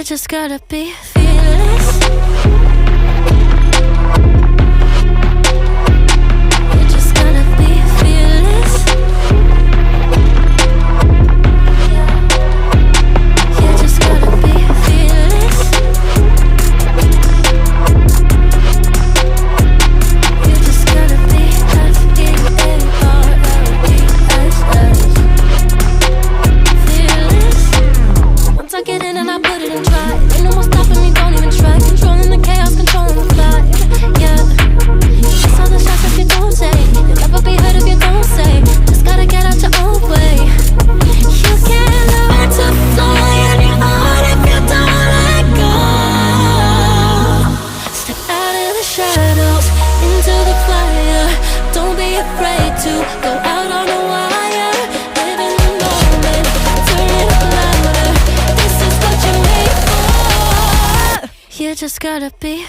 You just gotta be fearless. You just gotta be fearless. You just gotta be fearless. You just gotta be F-E-A-R-L-E-S-S. Fearless. Once I get in and I put it in try, ain't no more stopping me, don't even try. Controlling the chaos, controlling the vibe. Yeah. Miss all the shots if you don't take. You'll never be heard if you don't say. Just gotta get out your own way. You can't learn to fly on your own if you don't let go. Step out of the shadows, into the fire. Don't be afraid to go out on a wire. Live in the moment, turn it up louder. This is what you're made for. You just gotta be